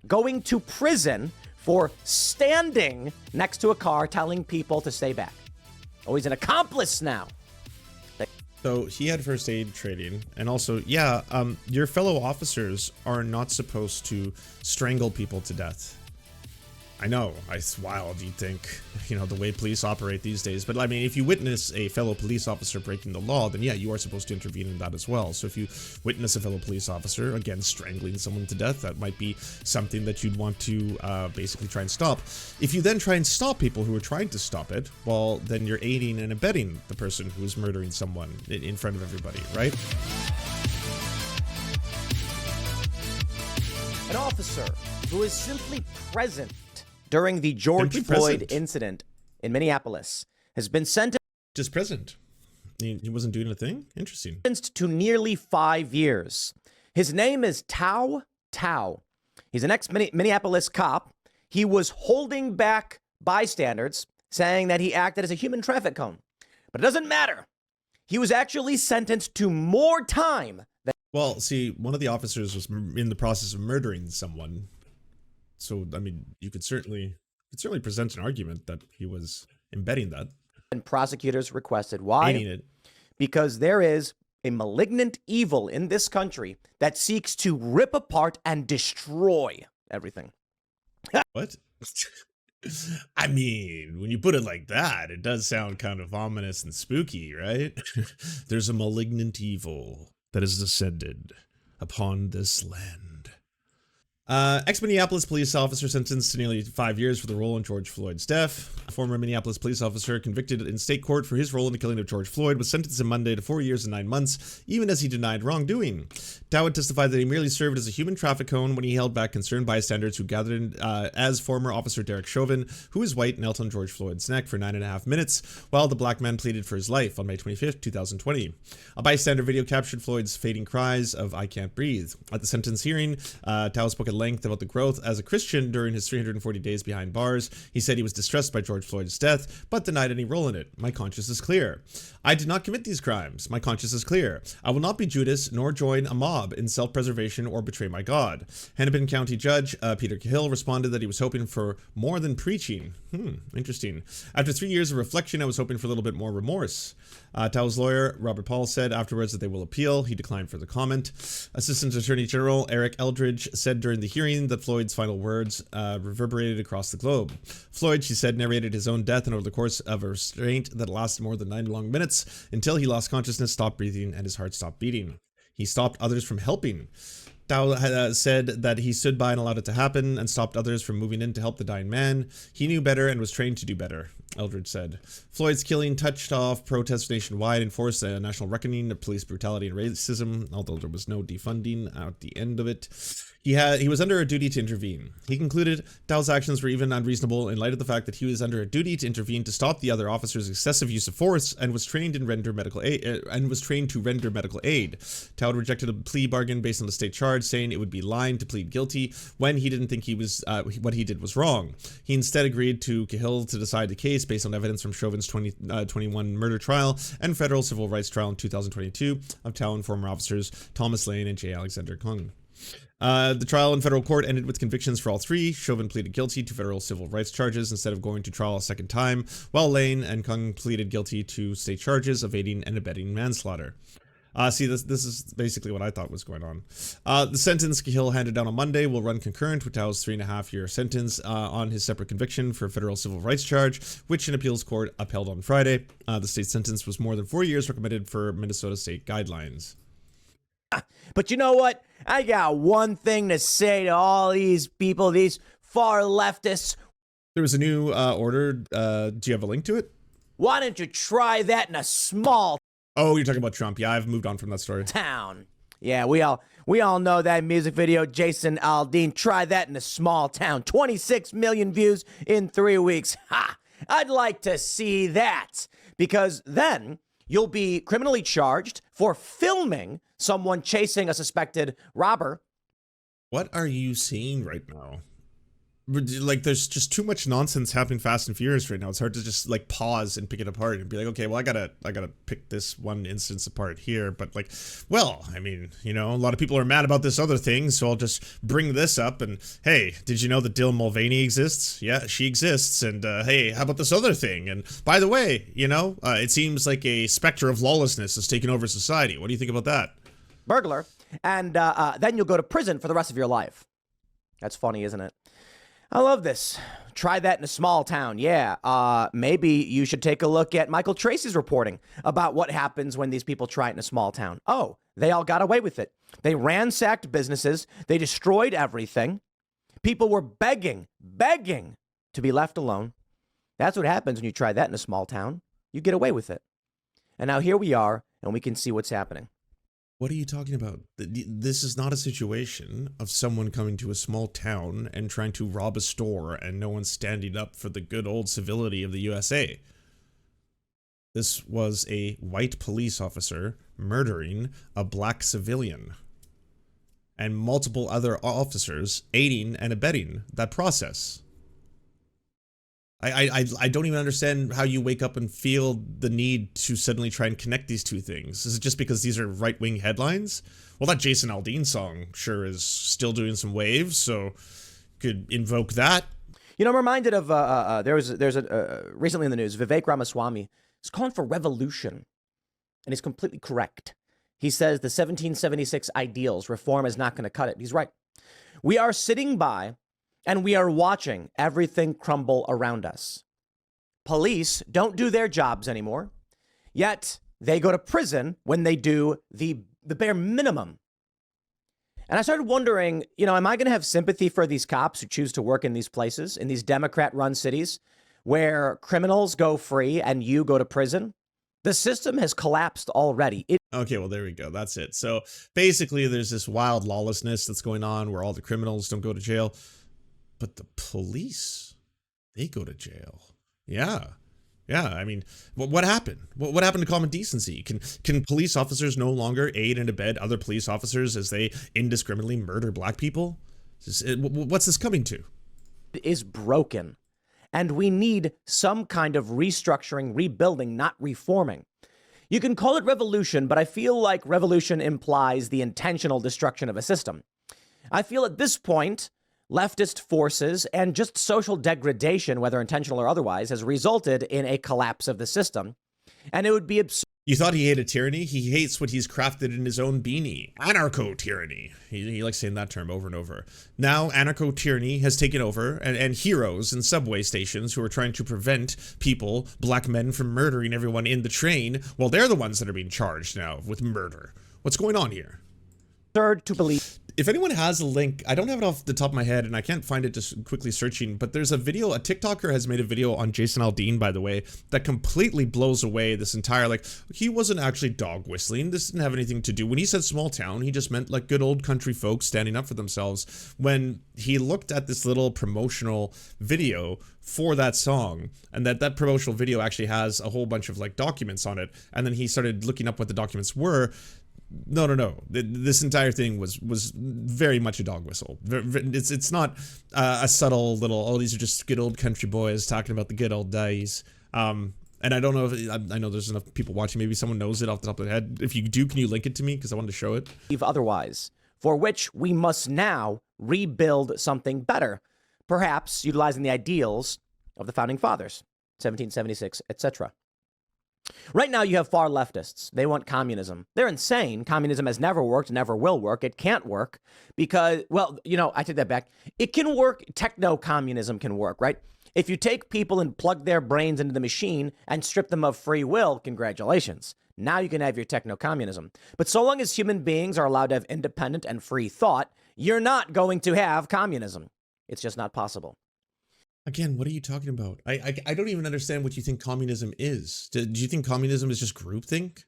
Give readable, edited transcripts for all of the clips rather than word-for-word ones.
going to prison for standing next to a car telling people to stay back. Oh, he's an accomplice now. So he had first aid training, and also, yeah, your fellow officers are not supposed to strangle people to death. I know, it's wild, you'd think, you know, the way police operate these days. But I mean, if you witness a fellow police officer breaking the law, then yeah, you are supposed to intervene in that as well. So if you witness a fellow police officer, again, strangling someone to death, that might be something that you'd want to basically try and stop. If you then try and stop people who are trying to stop it, well, then you're aiding and abetting the person who is murdering someone in front of everybody, right? An officer who is simply present during the George Floyd incident in Minneapolis has been sentenced. Just present. He wasn't doing a thing? Interesting. To nearly 5 years. His name is Tou Thao. He's an ex-Minneapolis cop. He was holding back bystanders, saying that he acted as a human traffic cone. But it doesn't matter. He was actually sentenced to more time than... Well, see, one of the officers was in the process of murdering someone. So, I mean, you could certainly present an argument that he was embedding that. And prosecutors requested. Why? Aiding it. Because there is a malignant evil in this country that seeks to rip apart and destroy everything. What? I mean, when you put it like that, it does sound kind of ominous and spooky, right? There's a malignant evil that has descended upon this land. Ex-Minneapolis police officer sentenced to nearly 5 years for the role in George Floyd's death. A former Minneapolis police officer convicted in state court for his role in the killing of George Floyd was sentenced on Monday to 4 years and 9 months, even as he denied wrongdoing. Thao testified that he merely served as a human traffic cone when he held back concerned bystanders who gathered as former officer Derek Chauvin, who is white, knelt on George Floyd's neck for 9.5 minutes, while the black man pleaded for his life on May 25th, 2020. A bystander video captured Floyd's fading cries of "I can't breathe." At the sentence hearing, Thao spoke at length about the growth as a Christian during his 340 days behind bars. He said he was distressed by George Floyd's death, but denied any role in it. "My conscience is clear. I did not commit these crimes. My conscience is clear. I will not be Judas nor join a mob in self-preservation or betray my God." Hennepin County Judge Peter Cahill responded that he was hoping for more than preaching. Interesting. "After 3 years of reflection, I was hoping for a little bit more remorse." Tao's lawyer, Robert Paul, said afterwards that they will appeal. He declined further comment. Assistant Attorney General Eric Eldridge said during the hearing that Floyd's final words reverberated across the globe. Floyd, she said, narrated his own death and over the course of a restraint that lasted more than 9 long minutes until he lost consciousness, stopped breathing, and his heart stopped beating. He stopped others from helping. Thao said that he stood by and allowed it to happen and stopped others from moving in to help the dying man. He knew better and was trained to do better, Eldridge said. Floyd's killing touched off protests nationwide and forced a national reckoning of police brutality and racism, although there was no defunding at the end of it. He was under a duty to intervene. He concluded Tao's actions were even unreasonable in light of the fact that he was under a duty to intervene to stop the other officer's excessive use of force and was trained to render medical aid. Tao rejected a plea bargain based on the state charge, saying it would be lying to plead guilty when he didn't think he was what he did was wrong. He instead agreed to Cahill to decide the case based on evidence from Chauvin's 2021 murder trial and federal civil rights trial in 2022 of Tao and former officers Thomas Lane and J. Alexander Kung. The trial in federal court ended with convictions for all three. Chauvin pleaded guilty to federal civil rights charges instead of going to trial a second time, while Lane and Kung pleaded guilty to state charges of aiding and abetting manslaughter. See, this is basically what I thought was going on. The sentence Cahill handed down on Monday will run concurrent with Tao's 3.5-year sentence on his separate conviction for a federal civil rights charge, which an appeals court upheld on Friday. The state sentence was more than 4 years recommended for Minnesota state guidelines. But you know what? I got one thing to say to all these people, these far leftists. There was a new order. Do you have a link to it? Why don't you try that in a small... Oh, you're talking about Trump. Yeah, I've moved on from that story. Town. Yeah, we all know that music video, Jason Aldean. Try that in a small town. 26 million views in 3 weeks. Ha! I'd like to see that. Because then you'll be criminally charged for filming someone chasing a suspected robber. What are you seeing right now? Like, there's just too much nonsense happening fast and furious right now. It's hard to just like pause and pick it apart and be like, okay, well, I gotta pick this one instance apart here. But like, well, I mean, you know, a lot of people are mad about this other thing, so I'll just bring this up. And hey, did you know that Dylan Mulvaney exists? Yeah, she exists. And hey, how about this other thing? And by the way, you know, it seems like a specter of lawlessness has taken over society. What do you think about that? Burglar. And then you'll go to prison for the rest of your life. That's funny, isn't it? I love this. Try that in a small town. Yeah. Maybe you should take a look at Michael Tracy's reporting about what happens when these people try it in a small town. Oh, they all got away with it. They ransacked businesses. They destroyed everything. People were begging to be left alone. That's what happens when you try that in a small town. You get away with it. And now here we are, and we can see what's happening. What are you talking about? This is not a situation of someone coming to a small town and trying to rob a store and no one's standing up for the good old civility of the USA. This was a white police officer murdering a black civilian and multiple other officers aiding and abetting that process. I don't even understand how you wake up and feel the need to suddenly try and connect these two things. Is it just because these are right-wing headlines? Well, that Jason Aldean song sure is still doing some waves, so could invoke that. You know, I'm reminded of there's a recently in the news, Vivek Ramaswamy is calling for revolution, and he's completely correct. He says the 1776 ideals, reform is not going to cut it. He's right. We are sitting by and we are watching everything crumble around us. Police don't do their jobs anymore, yet they go to prison when they do the bare minimum. And I started wondering, you know, am I going to have sympathy for these cops who choose to work in these places, in these Democrat-run cities, where criminals go free and you go to prison? The system has collapsed already. Okay, well, there we go. That's it. So basically, there's this wild lawlessness that's going on where all the criminals don't go to jail. But the police, they go to jail. Yeah. I mean, what happened? What happened to common decency? Can police officers no longer aid and abet other police officers as they indiscriminately murder black people? What's this coming to? It is broken. And we need some kind of restructuring, rebuilding, not reforming. You can call it revolution, but I feel like revolution implies the intentional destruction of a system. I feel at this point, leftist forces and just social degradation, whether intentional or otherwise, has resulted in a collapse of the system. And it would be absurd. You thought he hated tyranny? He hates what he's crafted in his own beanie. Anarcho-tyranny. He likes saying that term over and over. Now, anarcho-tyranny has taken over, and heroes in subway stations who are trying to prevent people, black men, from murdering everyone in the train, well, they're the ones that are being charged now with murder. What's going on here? Absurd to believe. If anyone has a link, I don't have it off the top of my head and I can't find it just quickly searching, but there's a video, a TikToker has made a video on Jason Aldean, by the way, that completely blows away this entire, like, he wasn't actually dog whistling. This didn't have anything to do. When he said small town, he just meant like good old country folks standing up for themselves. When he looked at this little promotional video for that song, and that promotional video actually has a whole bunch of like documents on it, and then he started looking up what the documents were. No. This entire thing was very much a dog whistle. It's not a subtle little, oh, these are just good old country boys talking about the good old days. And I don't know if, I know there's enough people watching, maybe someone knows it off the top of their head. If you do, can you link it to me? Because I wanted to show it. Otherwise, for which we must now rebuild something better, perhaps utilizing the ideals of the founding fathers, 1776, etc. Right now, you have far leftists. They want communism. They're insane. Communism has never worked, never will work. It can't work because, well, you know, I take that back. It can work. Techno-communism can work, right? If you take people and plug their brains into the machine and strip them of free will, congratulations. Now you can have your techno-communism. But so long as human beings are allowed to have independent and free thought, you're not going to have communism. It's just not possible. Again, what are you talking about? I don't even understand what you think communism is. Do you think communism is just groupthink?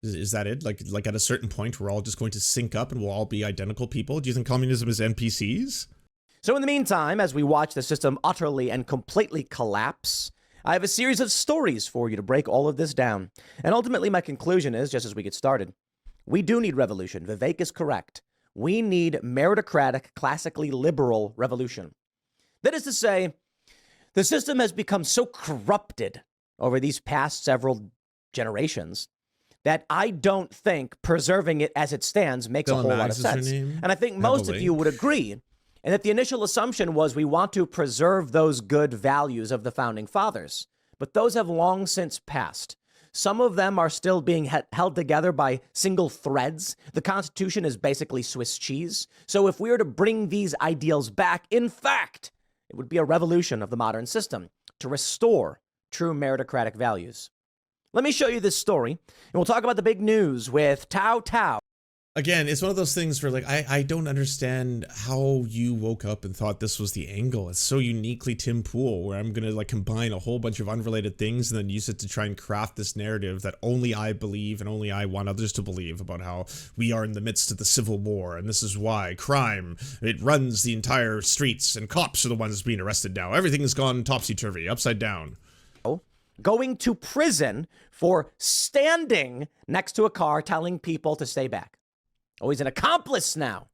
Is that it? Like at a certain point, we're all just going to sync up and we'll all be identical people? Do you think communism is NPCs? So in the meantime, as we watch the system utterly and completely collapse, I have a series of stories for you to break all of this down. And ultimately, my conclusion is, just as we get started, we do need revolution. Vivek is correct. We need meritocratic, classically liberal revolution. That is to say, the system has become so corrupted over these past several generations that I don't think preserving it as it stands makes a whole lot of sense. And I think most of you would agree. And that the initial assumption was we want to preserve those good values of the founding fathers. But those have long since passed. Some of them are still being held together by single threads. The Constitution is basically Swiss cheese. So if we were to bring these ideals back, in fact, it would be a revolution of the modern system to restore true meritocratic values. Let me show you this story, and we'll talk about the big news with Tou Thao. Again, it's one of those things where, like, I don't understand how you woke up and thought this was the angle. It's so uniquely Tim Pool, where I'm gonna, like, combine a whole bunch of unrelated things and then use it to try and craft this narrative that only I believe and only I want others to believe about how we are in the midst of the Civil War, and this is why crime, it runs the entire streets, and cops are the ones being arrested now. Everything has gone topsy-turvy, upside down. Going to prison for standing next to a car telling people to stay back. Oh, he's an accomplice now.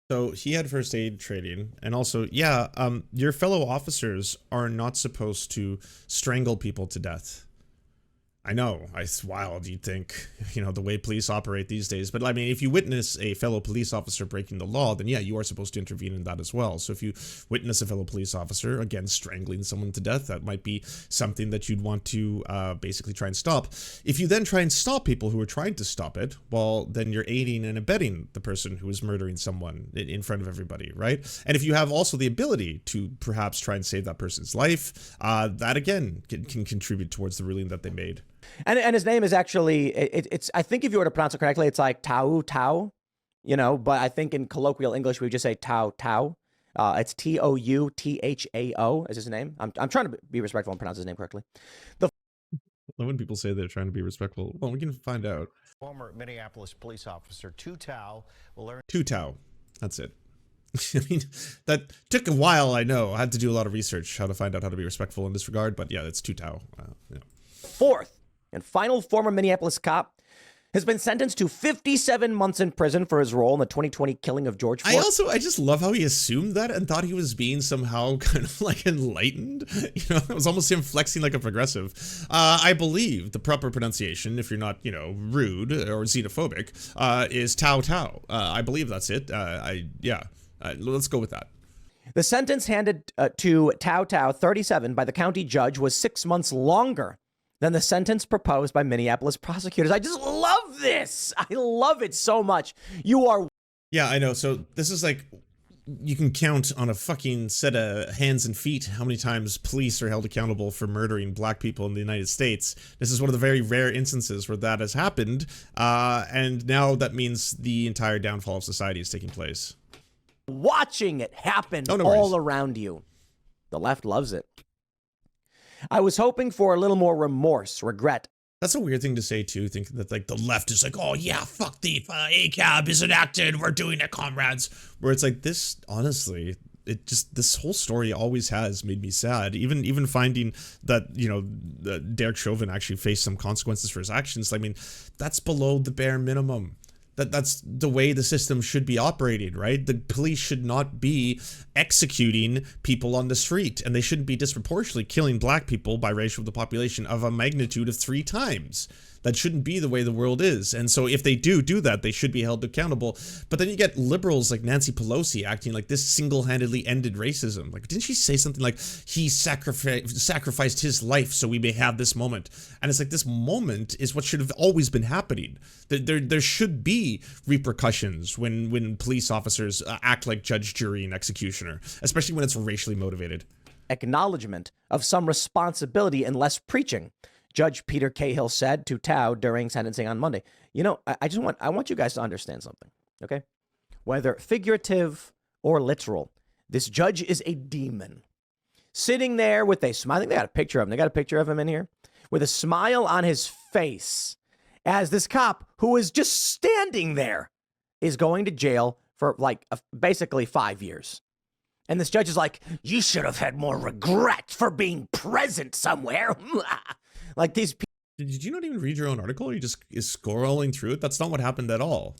So he had first aid training, and also, yeah, your fellow officers are not supposed to strangle people to death. I know, it's wild, you'd think, you know, the way police operate these days. But I mean, if you witness a fellow police officer breaking the law, then yeah, you are supposed to intervene in that as well. So if you witness a fellow police officer, again, strangling someone to death, that might be something that you'd want to basically try and stop. If you then try and stop people who are trying to stop it, well, then you're aiding and abetting the person who is murdering someone in front of everybody, right? And if you have also the ability to perhaps try and save that person's life, that again can contribute towards the ruling that they made. And his name is actually, it's I think if you were to pronounce it correctly, it's like Tou Thao, you know, but I think in colloquial English, we would just say Tou Thao. It's Touthao is his name. I'm trying to be respectful and pronounce his name correctly. When people say they're trying to be respectful, well, we can find out. Former Minneapolis police officer Tou Thao will learn. Tou Thao, that's it. I mean, that took a while, I know. I had to do a lot of research how to find out how to be respectful in this regard, but yeah, it's Tou Thao. Yeah. Fourth and final former Minneapolis cop has been sentenced to 57 months in prison for his role in the 2020 killing of George Floyd. I just love how he assumed that and thought he was being somehow kind of like enlightened. You know, it was almost him flexing like a progressive. I believe the proper pronunciation, if you're not, you know, rude or xenophobic, is Tou Thao. I believe that's it. Let's go with that. The sentence handed to Tou Thao, 37, by the county judge was 6 months longer than the sentence proposed by Minneapolis prosecutors. I just love this. I love it so much. You are... Yeah, I know. So this is like, you can count on a fucking set of hands and feet how many times police are held accountable for murdering black people in the United States. This is one of the very rare instances where that has happened. And now that means the entire downfall of society is taking place. Watching it happen all around you. The left loves it. I was hoping for a little more remorse, regret. That's a weird thing to say too, thinking that like the left is like, oh yeah, fuck the ACAB is enacted, we're doing it, comrades. Where it's like this, honestly, it just, this whole story always has made me sad. Even finding that, you know, Derek Chauvin actually faced some consequences for his actions. I mean, that's below the bare minimum. That's the way the system should be operating, right? The police should not be executing people on the street, and they shouldn't be disproportionately killing black people by ratio of the population of a magnitude of 3 times. That shouldn't be the way the world is. And so if they do that, they should be held accountable. But then you get liberals like Nancy Pelosi acting like this single-handedly ended racism. Like, didn't she say something like, he sacrificed his life so we may have this moment? And it's like, this moment is what should have always been happening. There should be repercussions when police officers act like judge, jury, and executioner, especially when it's racially motivated. Acknowledgement of some responsibility and less preaching, Judge Peter Cahill said to Thao during sentencing on Monday. You know, I want you guys to understand something, okay? Whether figurative or literal, this judge is a demon. Sitting there with a smile. I think they got a picture of him. They got a picture of him in here with a smile on his face as this cop who is just standing there is going to jail for like basically 5 years. And this judge is like, you should have had more regret for being present somewhere. Like these people. Did you not even read your own article? Or you just is scrolling through it? That's not what happened at all.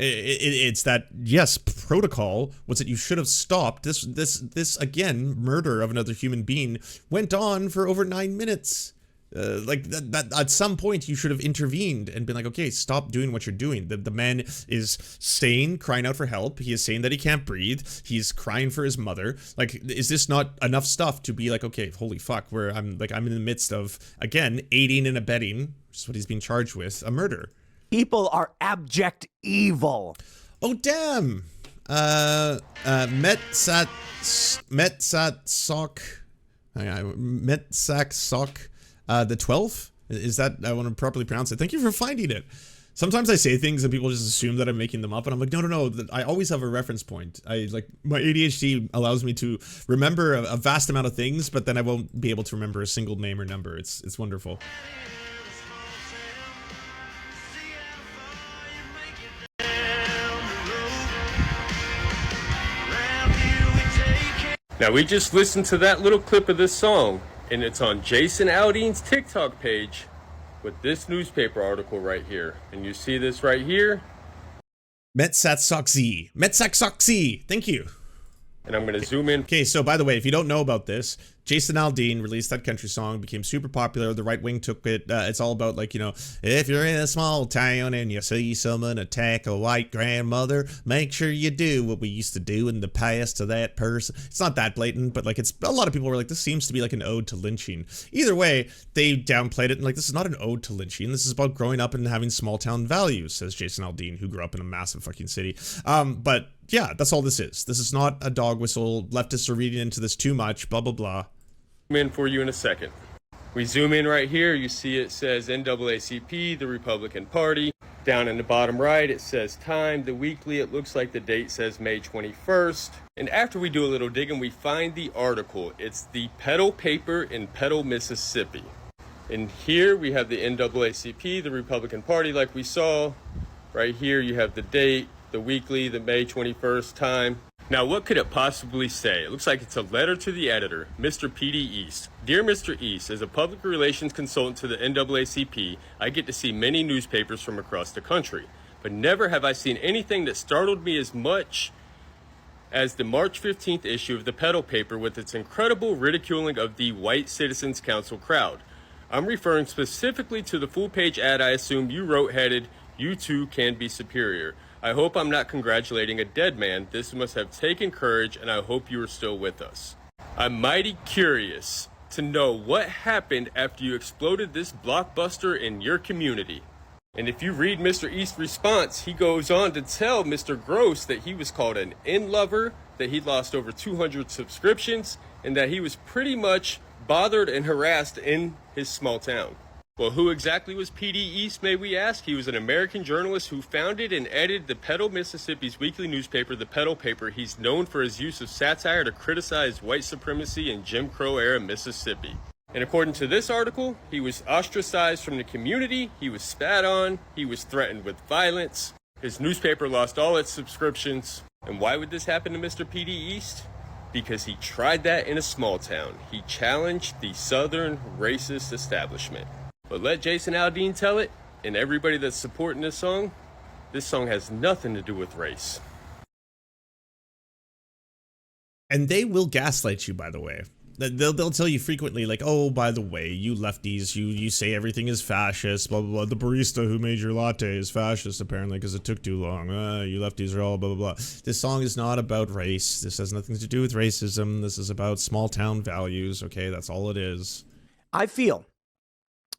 It's that, yes, protocol was that you should have stopped. This again, murder of another human being went on for over 9 minutes. Like that at some point you should have intervened and been like, okay, stop doing what you're doing. The man is crying out for help. He is saying that he can't breathe. He's crying for his mother. Like, is this not enough stuff to be like, okay, holy fuck, I'm in the midst of, again, aiding and abetting, which is what he's being charged with, a murder. People are abject evil. Oh damn. Metsak Sok. The 12th? Is that, I want to properly pronounce it. Thank you for finding it. Sometimes I say things and people just assume that I'm making them up, and I'm like, no, I always have a reference point. My ADHD allows me to remember a vast amount of things, but then I won't be able to remember a single name or number. It's wonderful. Now, we just listened to that little clip of this song, and it's on Jason Aldean's TikTok page with this newspaper article right here. And you see this right here. Metsak Sok. Thank you. And I'm going to zoom in. Okay, so by the way, if you don't know about this, Jason Aldean released that country song, became super popular. The right wing took it. It's all about, like, if you're in a small town and you see someone attack a white grandmother, make sure you do what we used to do in the past to that person. It's not that blatant, but like, it's a lot of people were like, this seems to be like an ode to lynching. Either way, they downplayed it and like, this is not an ode to lynching. This is about growing up and having small town values, says Jason Aldean, who grew up in a massive fucking city. But yeah, that's all this is. This is not a dog whistle. Leftists are reading into this too much, blah, blah, blah. In for you in a second. We zoom in right here. You see it says NAACP, the Republican Party. Down in the bottom right, it says Time, the weekly. It looks like the date says May 21st. And after we do a little digging, we find the article. It's the Petal Paper in Petal, Mississippi. And here we have the NAACP, the Republican Party, like we saw. Right here, you have the date, the weekly, the May 21st time. Now, what could it possibly say? It looks like it's a letter to the editor, Mr. P.D. East. Dear Mr. East, as a public relations consultant to the NAACP, I get to see many newspapers from across the country, but never have I seen anything that startled me as much as the March 15th issue of the Petal Paper with its incredible ridiculing of the White Citizens Council crowd. I'm referring specifically to the full-page ad I assume you wrote headed, "You Too Can Be Superior." I hope I'm not congratulating a dead man. This must have taken courage, and I hope you are still with us. I'm mighty curious to know what happened after you exploded this blockbuster in your community. And if you read Mr. East's response, he goes on to tell Mr. Gross that he was called an in-lover, that he lost over 200 subscriptions, and that he was pretty much bothered and harassed in his small town. Well, who exactly was P.D. East, may we ask? He was an American journalist who founded and edited the Petal, Mississippi's weekly newspaper, the Petal Paper. He's known for his use of satire to criticize white supremacy in Jim Crow-era Mississippi. And according to this article, he was ostracized from the community, he was spat on, he was threatened with violence, his newspaper lost all its subscriptions. And why would this happen to Mr. P.D. East? Because he tried that in a small town. He challenged the Southern racist establishment. But let Jason Aldean tell it, and everybody that's supporting this song has nothing to do with race. And they will gaslight you, by the way. They'll tell you frequently, like, oh, by the way, you lefties, you say everything is fascist, blah, blah, blah. The barista who made your latte is fascist, apparently, because it took too long. You lefties are all blah, blah, blah. This song is not about race. This has nothing to do with racism. This is about small town values, okay? That's all it is. I feel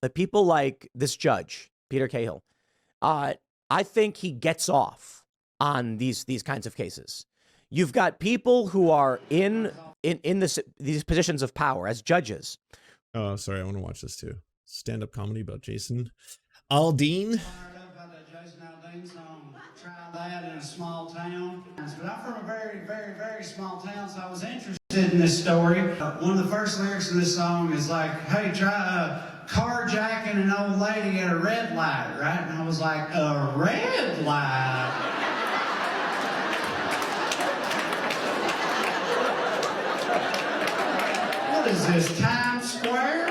that people like this judge, Peter Cahill, I think he gets off on these kinds of cases. You've got people who are in these positions of power as judges. Oh, sorry, I want to watch this too. Stand-up comedy about Jason Aldean. Try that in a small town. But I'm from a very, very, very small town, so I was interested in this story. One of the first lyrics of this song is like, hey, try carjacking an old lady at a red light, right? And I was like, a red light? What is this, Times Square?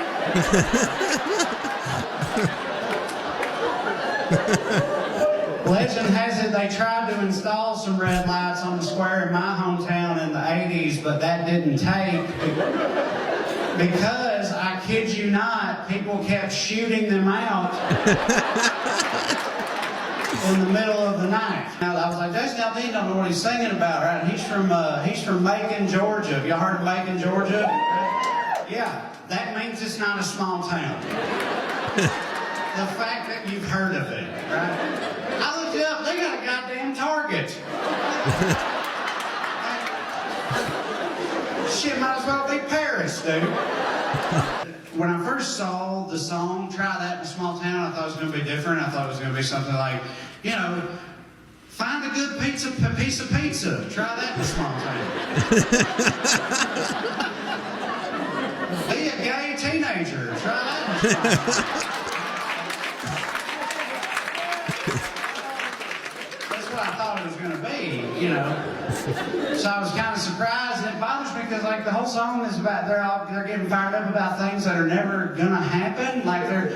Legend has it they tried to install some red lights on the square in my hometown in the 80s, but that didn't take because, I kid you not, people kept shooting them out in the middle of the night. Now, I was like, Jason Aldean don't know what he's singing about, right? He's from Macon, Georgia. Have y'all heard of Macon, Georgia? Yeah, that means it's not a small town. The fact that you've heard of it, right? I looked it up, they got a goddamn Target. Shit might as well be Paris, dude. When I first saw the song, Try That in a Small Town, I thought it was going to be different. I thought it was going to be something like, you know, find a good piece of pizza. Try that in a small town. Be a gay teenager. Try that in a small town. I thought it was going to be, you know. So I was kind of surprised, and it bothers me because, like, the whole song is about they're getting fired up about things that are never going to happen. Like they're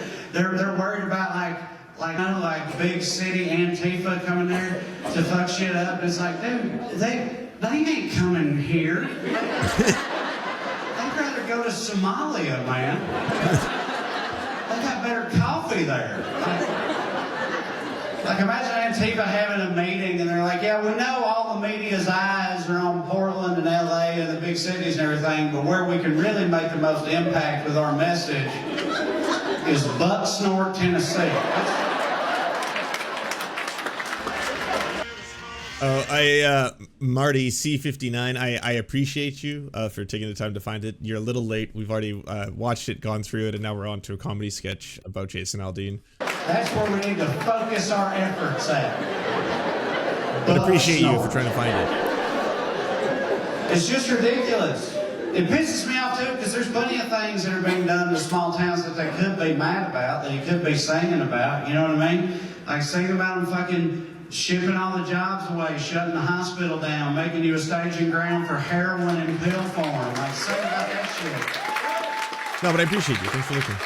worried about like big city Antifa coming there to fuck shit up. It's like, dude, they ain't coming here. They'd rather go to Somalia, man. They got better coffee there. Like, imagine Antifa having a meeting and they're like, yeah, we know all the media's eyes are on Portland and LA and the big cities and everything, but where we can really make the most impact with our message is Bucksnort, Tennessee. Marty C59, I appreciate you for taking the time to find it. You're a little late. We've already watched it, gone through it, and now we're on to a comedy sketch about Jason Aldean. That's where we need to focus our efforts at. But appreciate you for trying to find it. It's just ridiculous. It pisses me off too because there's plenty of things that are being done in the small towns that they could be mad about, that you could be singing about. You know what I mean? Like singing about them fucking shipping all the jobs away, shutting the hospital down, making you a staging ground for heroin and pill farm. Like, say about that shit. No, but I appreciate you. Thanks for looking.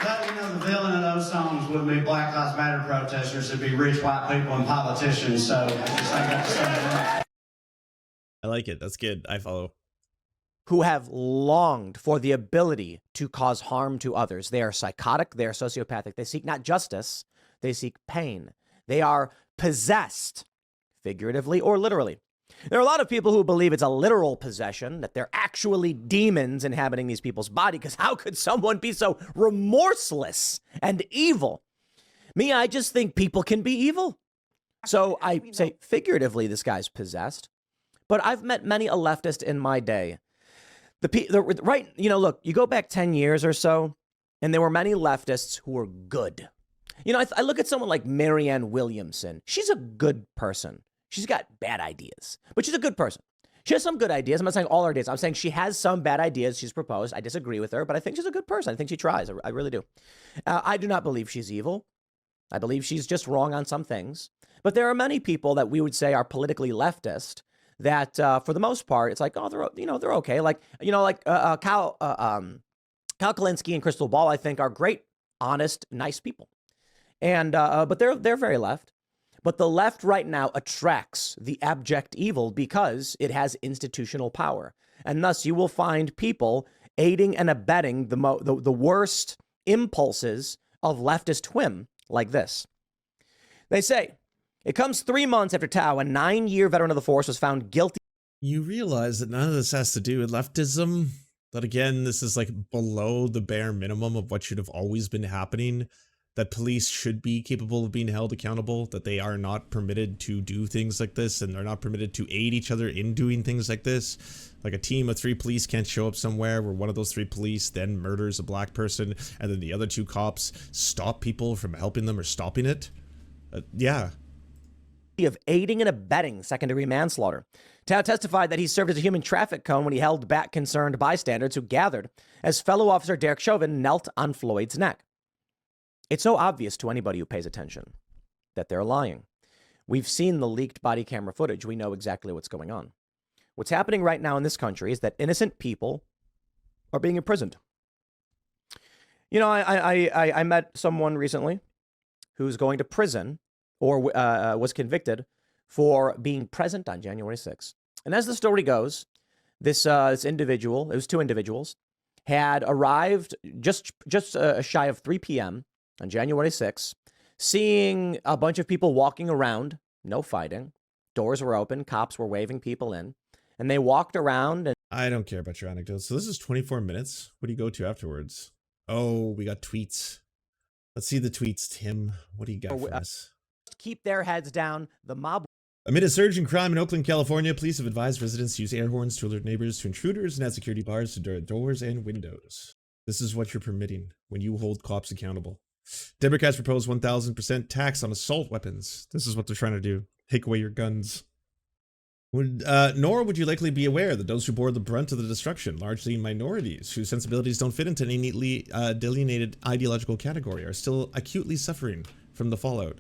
But, you know, the villain of those songs wouldn't be Black Lives Matter protesters. It'd be rich white people and politicians. So I just think that's something. I like it. That's good. I follow. Who have longed for the ability to cause harm to others. They are psychotic. They are sociopathic. They seek not justice. They seek pain. They are possessed, figuratively or literally. There are a lot of people who believe it's a literal possession, that they're actually demons inhabiting these people's body, because how could someone be so remorseless and evil? Me, I just think people can be evil. So I say figuratively this guy's possessed, but I've met many a leftist in my day. Right, you know, look, you go back 10 years or so, and there were many leftists who were good. You know, I look at someone like Marianne Williamson. She's a good person. She's got bad ideas, but she's a good person. She has some good ideas. I'm not saying all her ideas. I'm saying she has some bad ideas she's proposed. I disagree with her, but I think she's a good person. I think she tries. I really do. I do not believe she's evil. I believe she's just wrong on some things. But there are many people that we would say are politically leftist that, for the most part, it's like, oh, they're okay. Like, Kyle Kalinske and Crystal Ball, I think, are great, honest, nice people. And but they're very left. But the left right now attracts the abject evil because it has institutional power. And thus you will find people aiding and abetting the worst impulses of leftist whim like this. They say, it comes 3 months after Tou, a 9-year veteran of the force, was found guilty. You realize that none of this has to do with leftism? That again, this is like below the bare minimum of what should have always been happening? That police should be capable of being held accountable, that they are not permitted to do things like this, and they're not permitted to aid each other in doing things like this. Like a team of 3 police can't show up somewhere where one of those 3 police then murders a black person, and then the other 2 cops stop people from helping them or stopping it. Yeah. Of aiding and abetting second-degree manslaughter. Tou testified that he served as a human traffic cone when he held back concerned bystanders who gathered as fellow officer Derek Chauvin knelt on Floyd's neck. It's so obvious to anybody who pays attention that they're lying. We've seen the leaked body camera footage. We know exactly what's going on. What's happening right now in this country is that innocent people are being imprisoned. You know, I met someone recently who's going to prison or was convicted for being present on January 6th. And as the story goes, this individual, it was two individuals, had arrived just shy of 3 p.m. on January 6th, seeing a bunch of people walking around, no fighting. Doors were open, cops were waving people in, and they walked around. And I don't care about your anecdotes. So this is 24 minutes. What do you go to afterwards? Oh, we got tweets. Let's see the tweets, Tim. What do you got for us? Keep their heads down. The mob. Amid a surge in crime in Oakland, California, police have advised residents to use air horns to alert neighbors to intruders and add security bars to doors and windows. This is what you're permitting when you hold cops accountable. Democrats propose 1,000% tax on assault weapons. This is what they're trying to do. Take away your guns. Nor would you likely be aware that those who bore the brunt of the destruction, largely minorities whose sensibilities don't fit into any neatly delineated ideological category, are still acutely suffering from the fallout.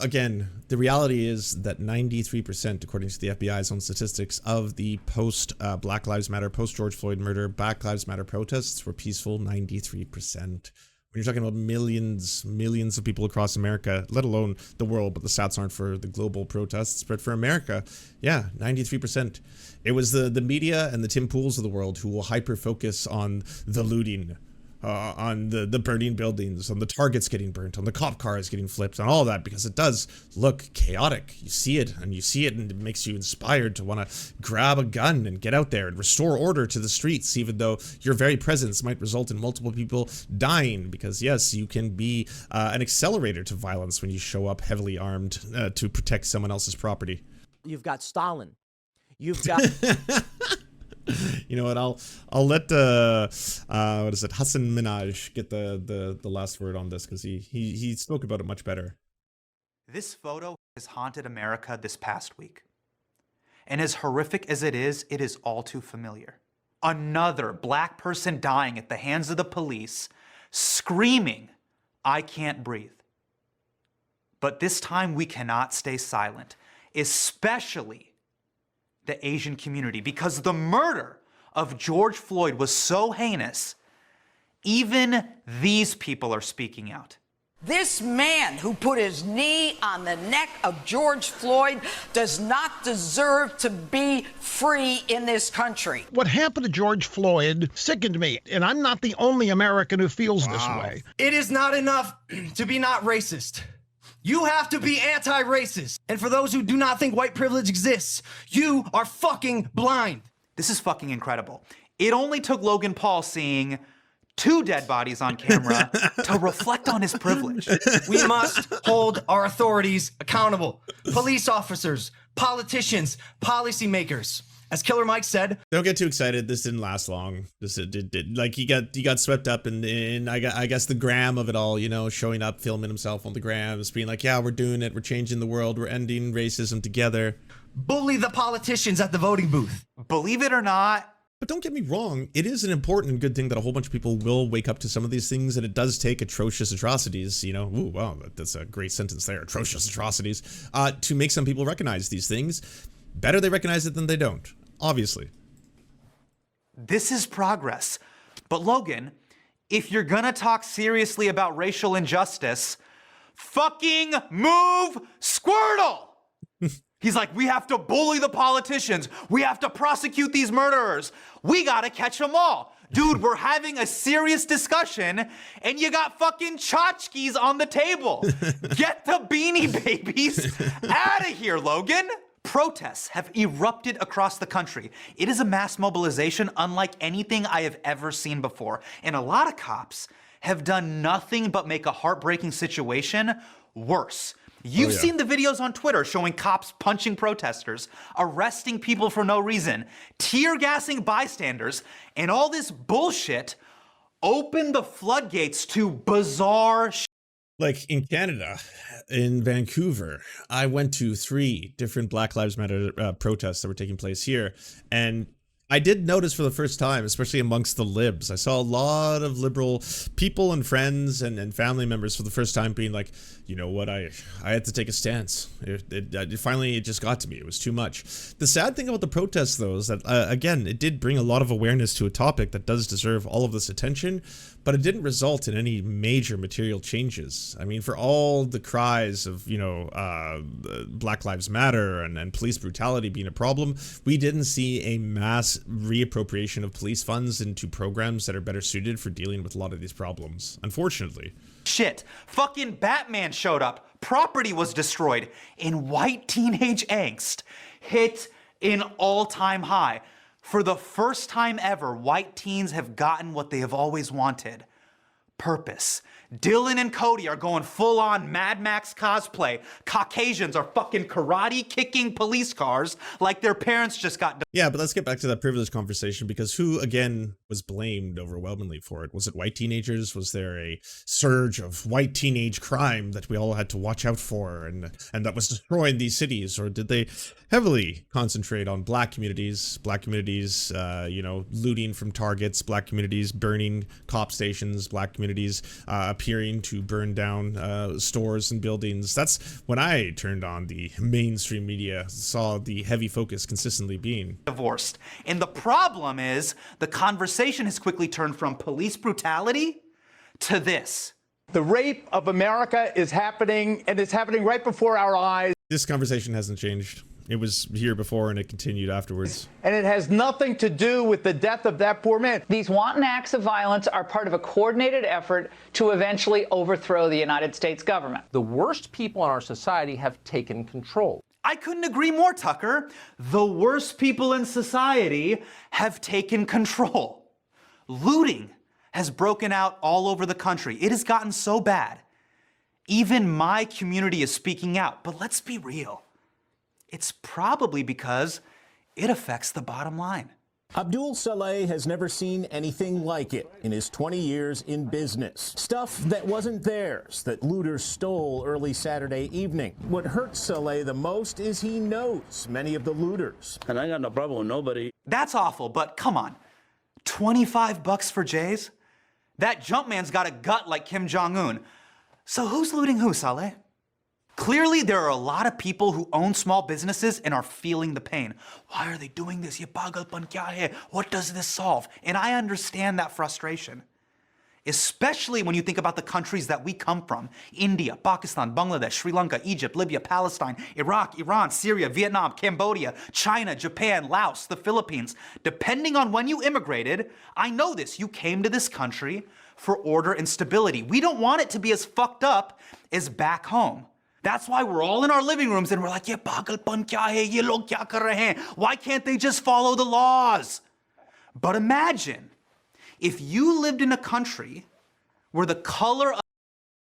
Again, the reality is that 93%, according to the FBI's own statistics, of the post-Black Lives Matter, post-George Floyd murder, Black Lives Matter protests were peaceful. 93%. When you're talking about millions of people across America, let alone the world, but the stats aren't for the global protests, but for America, yeah, 93%. It was the media and the Tim Pools of the world who will hyper-focus on the looting, on the burning buildings, on the targets getting burnt, on the cop cars getting flipped, on all of that, because it does look chaotic. You see it, and it makes you inspired to want to grab a gun and get out there and restore order to the streets, even though your very presence might result in multiple people dying, because yes, you can be an accelerator to violence when you show up heavily armed to protect someone else's property. You've got Stalin. You've got... You know what? I'll let what is it, Hassan Minhaj get the last word on this, because he spoke about it much better. This photo has haunted America this past week. And as horrific as it is all too familiar. Another black person dying at the hands of the police, screaming, "I can't breathe." But this time we cannot stay silent, especially the Asian community, because the murder of George Floyd was so heinous, even these people are speaking out. This man who put his knee on the neck of George Floyd does not deserve to be free in this country. What happened to George Floyd sickened me, and I'm not the only American who feels this way. It is not enough to be not racist. You have to be anti-racist. And for those who do not think white privilege exists, you are fucking blind. This is fucking incredible. It only took Logan Paul seeing 2 dead bodies on camera to reflect on his privilege. We must hold our authorities accountable. Police officers, politicians, policymakers. As Killer Mike said, don't get too excited. This didn't last long. This did like he got swept up in I guess the gram of it all, you know, showing up, filming himself on the grams, being like, yeah, we're doing it, we're changing the world, we're ending racism together. Bully the politicians at the voting booth. Believe it or not. But don't get me wrong, it is an important and good thing that a whole bunch of people will wake up to some of these things, and it does take atrocious atrocities, you know, ooh, wow, that's a great sentence there, atrocious atrocities, to make some people recognize these things. Better they recognize it than they don't. Obviously. This is progress. But Logan, if you're gonna talk seriously about racial injustice, fucking move Squirtle! He's like, we have to bully the politicians. We have to prosecute these murderers. We gotta catch them all. Dude, we're having a serious discussion and you got fucking tchotchkes on the table. Get the Beanie Babies out of here, Logan. Protests have erupted across the country. It is a mass mobilization unlike anything I have ever seen before. And a lot of cops have done nothing but make a heartbreaking situation worse. You've seen the videos on Twitter showing cops punching protesters, arresting people for no reason, tear gassing bystanders, and all this bullshit opened the floodgates to bizarre shit. Like in Canada, in Vancouver, I went to 3 different Black Lives Matter protests that were taking place here. And I did notice for the first time, especially amongst the libs, I saw a lot of liberal people and friends and family members for the first time being like, you know what, I had to take a stance. It finally just got to me. It was too much. The sad thing about the protests, though, is that, again, it did bring a lot of awareness to a topic that does deserve all of this attention, but it didn't result in any major material changes. I mean, for all the cries of, you know, Black Lives Matter and police brutality being a problem, we didn't see a mass reappropriation of police funds into programs that are better suited for dealing with a lot of these problems, unfortunately. Shit, fucking Batman showed up, property was destroyed, and white teenage angst hit an all-time high. For the first time ever, white teens have gotten what they have always wanted: purpose. Dylan and Cody are going full-on Mad Max cosplay. Caucasians are fucking karate-kicking police cars like their parents just got... Yeah, but let's get back to that privilege conversation, because who, again, was blamed overwhelmingly for it? Was it white teenagers? Was there a surge of white teenage crime that we all had to watch out for and that was destroying these cities? Or did they heavily concentrate on black communities, you know, looting from targets, black communities burning cop stations, black communities appearing to burn down stores and buildings? That's when I turned on the mainstream media, saw the heavy focus consistently being divorced. And the problem is, the conversation has quickly turned from police brutality to this. The rape of America is happening, and it's happening right before our eyes. This conversation hasn't changed. It was here before and it continued afterwards. And it has nothing to do with the death of that poor man. These wanton acts of violence are part of a coordinated effort to eventually overthrow the United States government. The worst people in our society have taken control. I couldn't agree more, Tucker. The worst people in society have taken control. Looting has broken out all over the country. It has gotten so bad. Even my community is speaking out. But let's be real. It's probably because it affects the bottom line. Abdul Saleh has never seen anything like it in his 20 years in business. Stuff that wasn't theirs, that looters stole early Saturday evening. What hurts Saleh the most is he knows many of the looters. And I got no problem with nobody. That's awful, but come on. 25 bucks for Jays? That Jumpman's got a gut like Kim Jong-un. So who's looting who, Saleh? Clearly, there are a lot of people who own small businesses and are feeling the pain. Why are they doing this? Ye pagalpan kya hai? What does this solve? And I understand that frustration, especially when you think about the countries that we come from: India, Pakistan, Bangladesh, Sri Lanka, Egypt, Libya, Palestine, Iraq, Iran, Syria, Vietnam, Cambodia, China, Japan, Laos, the Philippines. Depending on when you immigrated, I know this, you came to this country for order and stability. We don't want it to be as fucked up as back home. That's why we're all in our living rooms and we're like, ye pagalpan kya hai? Ye log kya kar rahe hain? Why can't they just follow the laws? But imagine if you lived in a country where the color of...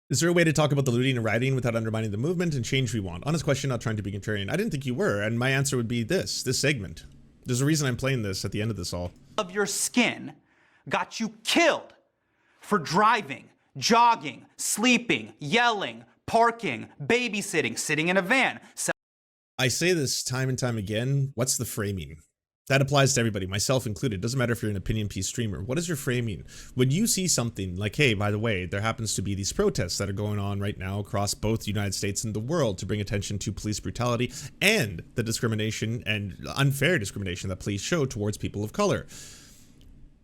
Is there a way to talk about the looting and rioting without undermining the movement and change we want? Honest question, not trying to be contrarian. I didn't think you were, and my answer would be this segment. There's a reason I'm playing this at the end of this all. ...of your skin got you killed for driving, jogging, sleeping, yelling, parking, babysitting, sitting in a van. I say this time and time again. What's the framing? That applies to everybody, myself included. Doesn't matter if you're an opinion piece streamer. What is your framing? When you see something like, hey, by the way, there happens to be these protests that are going on right now across both the United States and the world to bring attention to police brutality and the discrimination and unfair discrimination that police show towards people of color.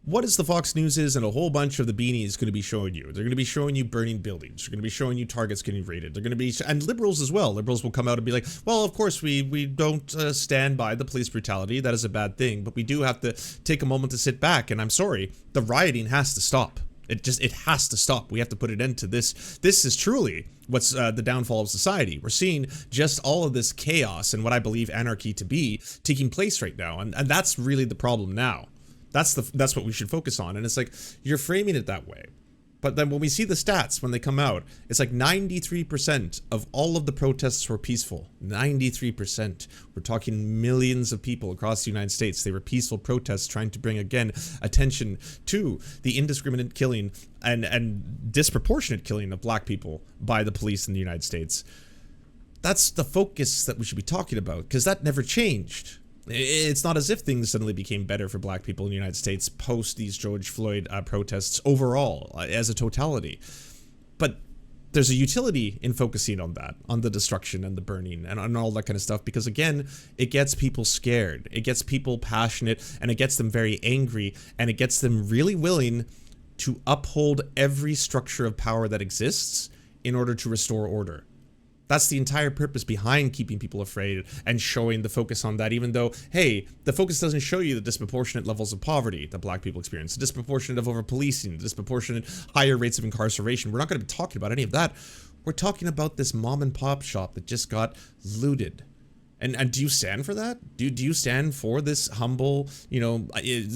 What is the Fox News and a whole bunch of the beanies going to be showing you? They're going to be showing you burning buildings. They're going to be showing you targets getting raided. They're going to be, and liberals as well. Liberals will come out and be like, well, of course, we don't stand by the police brutality. That is a bad thing. But we do have to take a moment to sit back. And I'm sorry, the rioting has to stop. It has to stop. We have to put an end to this. This is truly what's the downfall of society. We're seeing just all of this chaos and what I believe anarchy to be taking place right now. And that's really the problem now. That's what we should focus on. And it's like, you're framing it that way. But then when we see the stats, when they come out, it's like 93% of all of the protests were peaceful. 93%. We're talking millions of people across the United States. They were peaceful protests trying to bring, again, attention to the indiscriminate killing and disproportionate killing of black people by the police in the United States. That's the focus that we should be talking about, because that never changed. It's not as if things suddenly became better for black people in the United States post these George Floyd protests overall, as a totality. But there's a utility in focusing on that, on the destruction and the burning and on all that kind of stuff, because again, it gets people scared, it gets people passionate, and it gets them very angry, and it gets them really willing to uphold every structure of power that exists in order to restore order. That's the entire purpose behind keeping people afraid and showing the focus on that, even though, hey, the focus doesn't show you the disproportionate levels of poverty that black people experience, the disproportionate of over-policing, the disproportionate higher rates of incarceration. We're not going to be talking about any of that. We're talking about this mom and pop shop that just got looted. And do you stand for that? Do you stand for this humble, you know,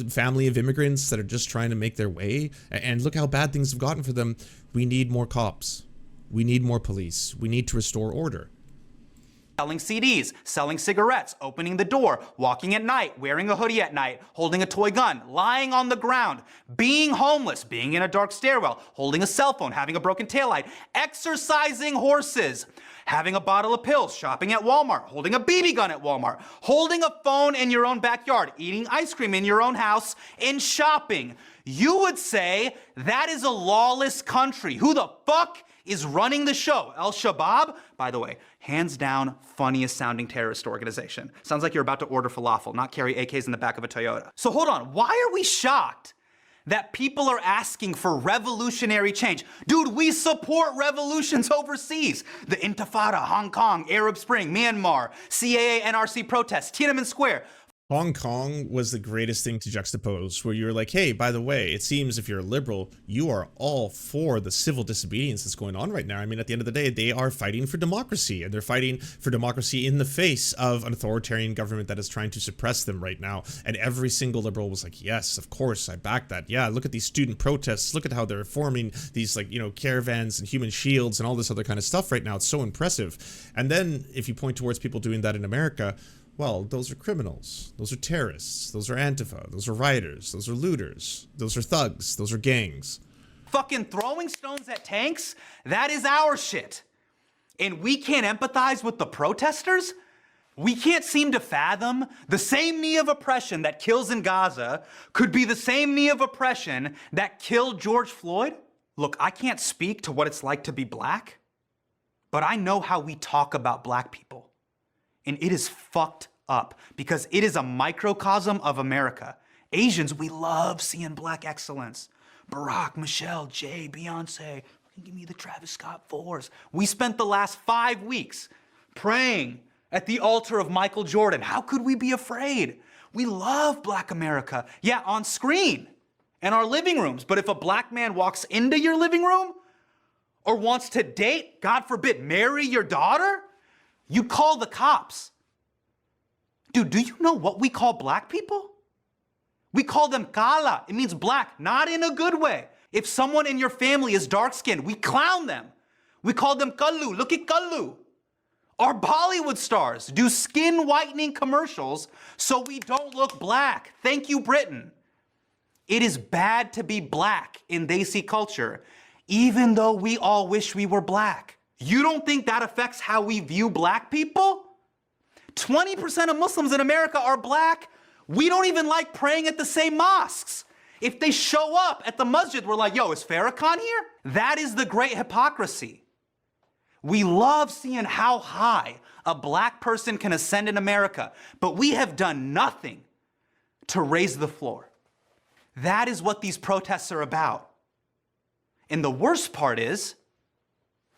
family of immigrants that are just trying to make their way? And look how bad things have gotten for them. We need more cops. We need more police. We need to restore order. Selling CDs, selling cigarettes, opening the door, walking at night, wearing a hoodie at night, holding a toy gun, lying on the ground, being homeless, being in a dark stairwell, holding a cell phone, having a broken taillight, exercising horses, having a bottle of pills, shopping at Walmart, holding a BB gun at Walmart, holding a phone in your own backyard, eating ice cream in your own house, and shopping. You would say that is a lawless country. Who the fuck is running the show? Al-Shabaab? By the way, hands down, funniest sounding terrorist organization. Sounds like you're about to order falafel, not carry AKs in the back of a Toyota. So hold on, why are we shocked that people are asking for revolutionary change? Dude, we support revolutions overseas. The Intifada, Hong Kong, Arab Spring, Myanmar, CAA, NRC protests, Tiananmen Square. Hong Kong was the greatest thing to juxtapose, where you were like, hey, by the way, it seems if you're a liberal, you are all for the civil disobedience that's going on right now. I mean, at the end of the day, they are fighting for democracy, and they're fighting for democracy in the face of an authoritarian government that is trying to suppress them right now. And every single liberal was like, yes, of course, I back that. Yeah, look at these student protests. Look at how they're forming these, like, you know, caravans and human shields and all this other kind of stuff right now. It's so impressive. And then if you point towards people doing that in America, well, those are criminals, those are terrorists, those are Antifa, those are rioters, those are looters, those are thugs, those are gangs. Fucking throwing stones at tanks? That is our shit. And we can't empathize with the protesters? We can't seem to fathom the same knee of oppression that kills in Gaza could be the same knee of oppression that killed George Floyd? Look, I can't speak to what it's like to be black, but I know how we talk about black people. And it is fucked up because it is a microcosm of America. Asians, we love seeing black excellence. Barack, Michelle, Jay, Beyonce, give me the Travis Scott 4s. We spent the last 5 weeks praying at the altar of Michael Jordan. How could we be afraid? We love black America. Yeah, on screen and our living rooms. But if a black man walks into your living room or wants to date, God forbid, marry your daughter, you call the cops. Dude, do you know what we call black people? We call them kala. It means black, not in a good way. If someone in your family is dark-skinned, we clown them. We call them kallu. Look at kallu. Our Bollywood stars do skin whitening commercials so we don't look black. Thank you, Britain. It is bad to be black in Desi culture, even though we all wish we were black. You don't think that affects how we view black people? 20% of Muslims in America are black. We don't even like praying at the same mosques. If they show up at the masjid, we're like, yo, is Farrakhan here? That is the great hypocrisy. We love seeing how high a black person can ascend in America, but we have done nothing to raise the floor. That is what these protests are about. And the worst part is,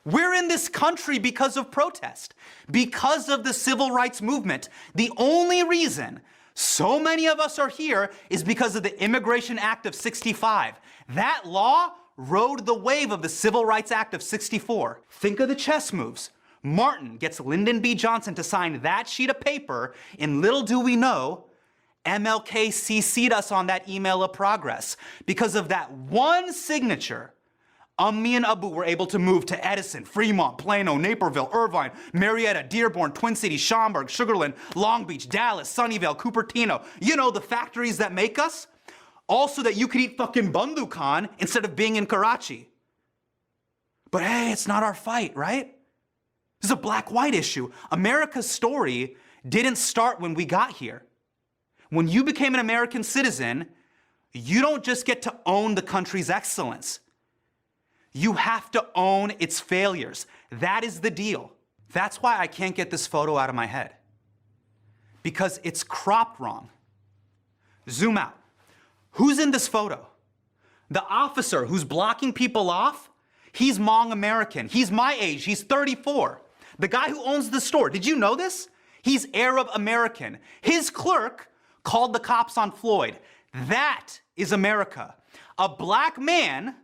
we're in this country because of protest, because of the civil rights movement. The only reason so many of us are here is because of the Immigration Act of '65. That law rode the wave of the Civil Rights Act of '64. Think of the chess moves. Martin gets Lyndon B. Johnson to sign that sheet of paper, and little do we know, MLK CC'd us on that email of progress. Because of that one signature, me and Abu were able to move to Edison, Fremont, Plano, Naperville, Irvine, Marietta, Dearborn, Twin Cities, Schaumburg, Sugarland, Long Beach, Dallas, Sunnyvale, Cupertino. You know, the factories that make us. Also that you could eat fucking Bandhu Khan instead of being in Karachi. But hey, it's not our fight, right? This is a black-white issue. America's story didn't start when we got here. When you became an American citizen, you don't just get to own the country's excellence. You have to own its failures. That is the deal. That's why I can't get this photo out of my head. Because it's cropped wrong. Zoom out. Who's in this photo? The officer who's blocking people off, he's Hmong American. He's my age. He's 34. The guy who owns the store, did you know this? He's Arab American. His clerk called the cops on Floyd. That is America. A black man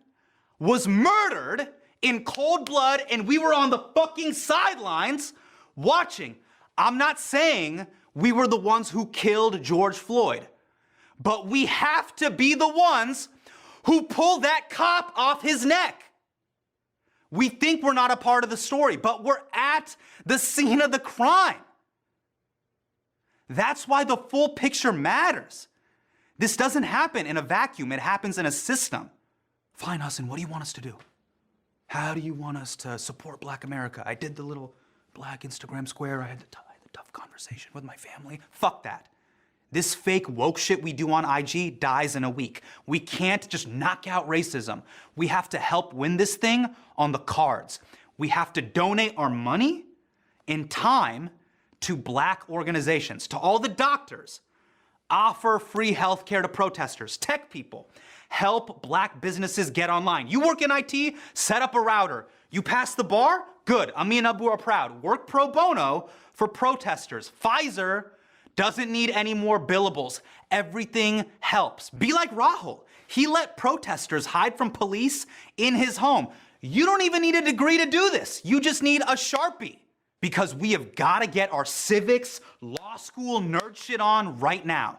was murdered in cold blood and we were on the fucking sidelines watching. I'm not saying we were the ones who killed George Floyd, but we have to be the ones who pull that cop off his neck. We think we're not a part of the story, but we're at the scene of the crime. That's why the full picture matters. This doesn't happen in a vacuum. It happens in a system. Fine, Hassan, what do you want us to do? How do you want us to support Black America? I did the little Black Instagram square. I had the tough conversation with my family. Fuck that. This fake woke shit we do on IG dies in a week. We can't just knock out racism. We have to help win this thing on the cards. We have to donate our money and time to Black organizations, to all the doctors. Offer free healthcare to protesters, tech people. Help Black businesses get online. You work in IT, set up a router. You pass the bar? Good. Ami and Abu are proud. Work pro bono for protesters. Pfizer doesn't need any more billables. Everything helps. Be like Rahul. He let protesters hide from police in his home. You don't even need a degree to do this. You just need a Sharpie. Because we have got to get our civics, law school nerd shit on right now.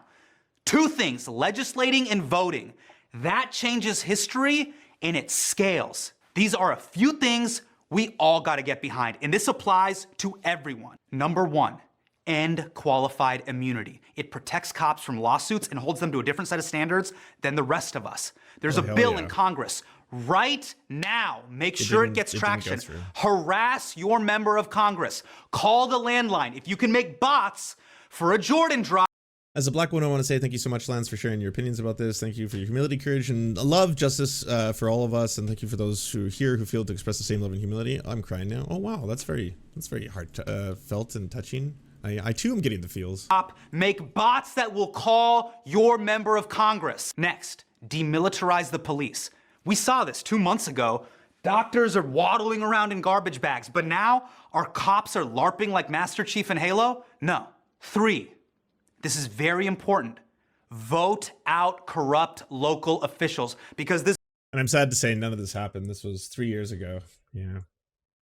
Two things, legislating and voting. That changes history and it scales. These are a few things we all got to get behind, and this applies to everyone. Number one, end qualified immunity. It protects cops from lawsuits and holds them to a different set of standards than the rest of us. There's a bill in Congress right now. Make sure it gets traction. Harass your member of Congress. Call the landline. If you can make bots for a Jordan drop. As a Black woman, I want to say thank you so much, Lance, for sharing your opinions about this. Thank you for your humility, courage, and love, justice for all of us. And thank you for those who here who feel to express the same love and humility. I'm crying now. Oh wow, that's very heartfelt and touching. I too am getting the feels. Make bots that will call your member of Congress. Next, demilitarize the police. We saw this 2 months ago. Doctors are waddling around in garbage bags, but now our cops are LARPing like Master Chief in Halo? No. 3, this is very important. Vote out corrupt local officials, because this— And I'm sad to say none of this happened. This was 3 years ago. Yeah.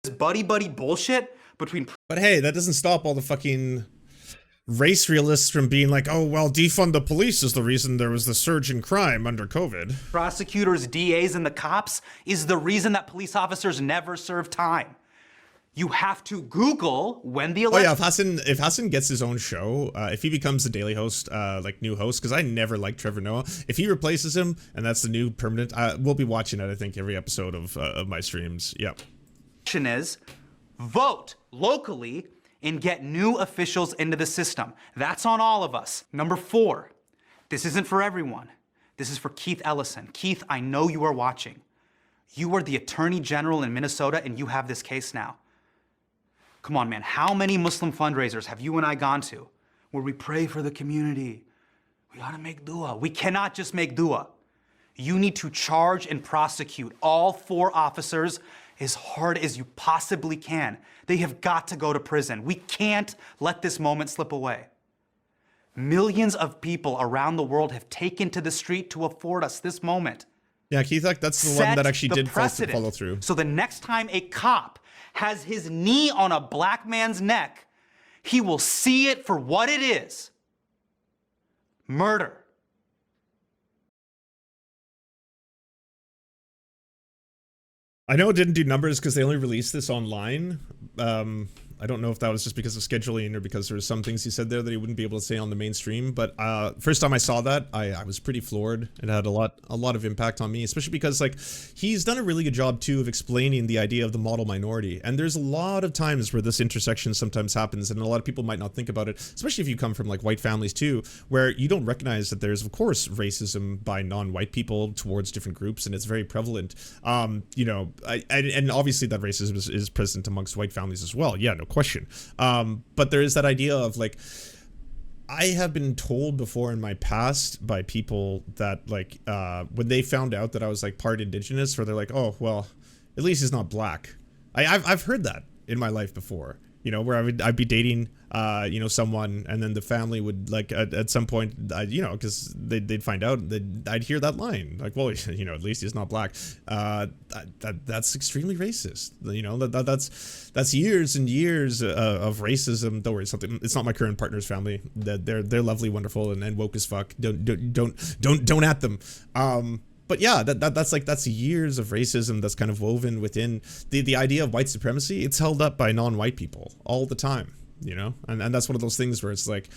This buddy-buddy bullshit between— But hey, that doesn't stop all the fucking race realists from being like, oh, well, defund the police is the reason there was the surge in crime under COVID. Prosecutors, DAs, and the cops is the reason that police officers never serve time. You have to Google when the election— Oh yeah, if Hassan gets his own show, if he becomes the daily host, like new host, because I never liked Trevor Noah, if he replaces him and that's the new permanent, we'll be watching it, I think, every episode of my streams. Yep. Is vote locally and get new officials into the system. That's on all of us. Number 4, this isn't for everyone. This is for Keith Ellison. Keith, I know you are watching. You are the Attorney General in Minnesota and you have this case now. Come on, man, how many Muslim fundraisers have you and I gone to where we pray for the community? We gotta make dua. We cannot just make dua. You need to charge and prosecute all 4 officers as hard as you possibly can. They have got to go to prison. We can't let this moment slip away. Millions of people around the world have taken to the street to afford us this moment. Yeah, Keith, that's the one that actually did follow through. So the next time a cop has his knee on a black man's neck, he will see it for what it is: murder. I know it didn't do numbers because they only released this online, I don't know if that was just because of scheduling or because there were some things he said there that he wouldn't be able to say on the mainstream. But first time I saw that, I was pretty floored. It had a lot of impact on me, especially because like he's done a really good job too of explaining the idea of the model minority. And there's a lot of times where this intersection sometimes happens, and a lot of people might not think about it, especially if you come from like white families too, where you don't recognize that there's of course racism by non-white people towards different groups, and it's very prevalent. You know, and obviously that racism is present amongst white families as well. Yeah, no question. But there is that idea of like, I have been told before in my past by people that like when they found out that I was like part indigenous, where they're like, oh well, at least he's not black. I've heard that in my life before. You know, where I'd be dating, you know, someone, and then the family would like at some point, you know, because they'd find out, I'd hear that line like, well, you know, at least he's not black. That's extremely racist. You know, that's years and years of racism. Don't worry, it's not my current partner's family. They're lovely, wonderful, and woke as fuck. Don't at them. But yeah, that's years of racism that's kind of woven within the idea of white supremacy. It's held up by non-white people all the time, you know? And that's one of those things where it's like,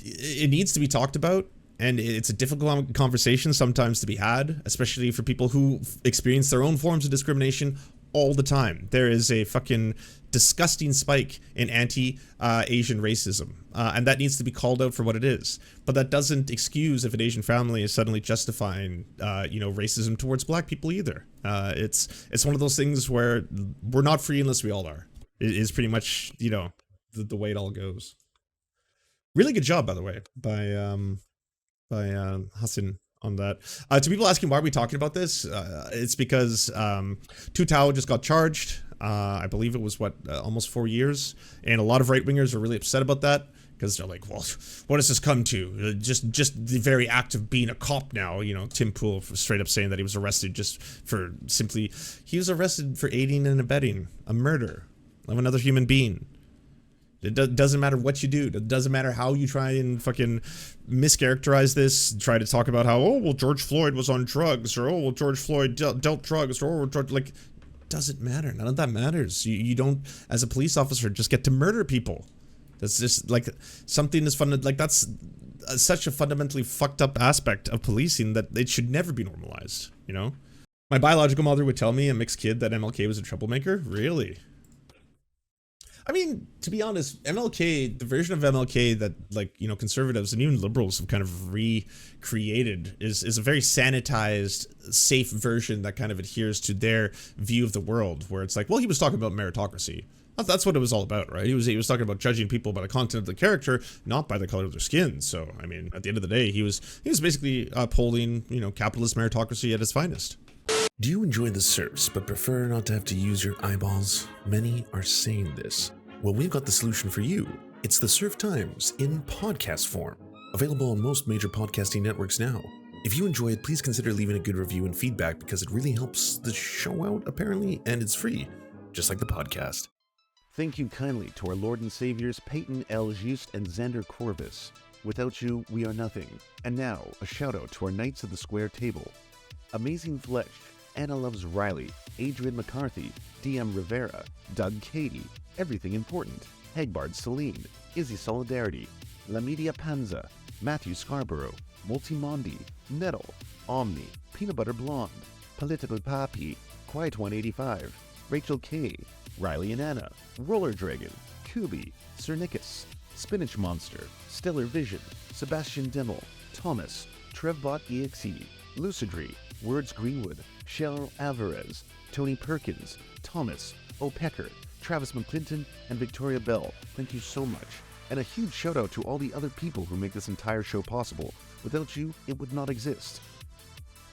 it needs to be talked about, and it's a difficult conversation sometimes to be had, especially for people who experience their own forms of discrimination all the time. There is a fucking disgusting spike in anti-Asian racism, and that needs to be called out for what it is. But that doesn't excuse if an Asian family is suddenly justifying, you know, racism towards black people either. It's one of those things where we're not free unless we all are. It is pretty much, you know, the way it all goes. Really good job, by the way, by Hassan on that. To people asking why are we talking about this, it's because Tou Thao just got charged. I believe it was almost 4 years, and a lot of right-wingers are really upset about that because they're like, well, what does this come to? Just the very act of being a cop now. You know, Tim Pool straight up saying that he was arrested just for he was arrested for aiding and abetting a murder of another human being. It doesn't matter what you do. It doesn't matter how you try and fucking mischaracterize this. Try to talk about how, oh, well, George Floyd was on drugs, or, oh, well, George Floyd dealt drugs, or, like, doesn't matter. None of that matters. You don't, as a police officer, just get to murder people. That's just, like, something is like, that's such a fundamentally fucked up aspect of policing that it should never be normalized, you know? My biological mother would tell me, a mixed kid, that MLK was a troublemaker. Really? I mean, to be honest, MLK, the version of MLK that, like, you know, conservatives and even liberals have kind of recreated is a very sanitized, safe version that kind of adheres to their view of the world, where it's like, well, he was talking about meritocracy. That's what it was all about, right? He was talking about judging people by the content of the character, not by the color of their skin. So, I mean, at the end of the day, he was basically upholding, you know, capitalist meritocracy at its finest. Do you enjoy the Serfs but prefer not to have to use your eyeballs? Many are saying this. Well, we've got the solution for you. It's the Serf Times in podcast form, available on most major podcasting networks now. If you enjoy it, please consider leaving a good review and feedback, because it really helps the show out, apparently, and it's free, just like the podcast. Thank you kindly to our Lord and Saviors Peyton L. Just and Xander Corvus. Without you, we are nothing. And now, a shout out to our Knights of the Square Table. Amazing Flesh, Anna Loves Riley, Adrian McCarthy, DM Rivera, Doug Cady, Everything Important, Hegbard Celine, Izzy Solidarity, La Media Panza, Matthew Scarborough, Multimondi, Nettle, Omni, Peanut Butter Blonde, Political Papi, Quiet 185, Rachel K, Riley and Anna, Roller Dragon, Kubi, Cernicus, Spinach Monster, Stellar Vision, Sebastian Dimmel, Thomas, Trevbot EXE, Lucidry, Words Greenwood, Cheryl Alvarez, Tony Perkins, Thomas, O'Pecker, Travis McClinton, and Victoria Bell. Thank you so much. And a huge shout out to all the other people who make this entire show possible. Without you, it would not exist.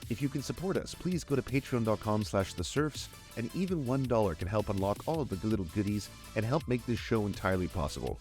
If you can support us, please go to patreon.com/theserfs, and even $1 can help unlock all of the little goodies and help make this show entirely possible.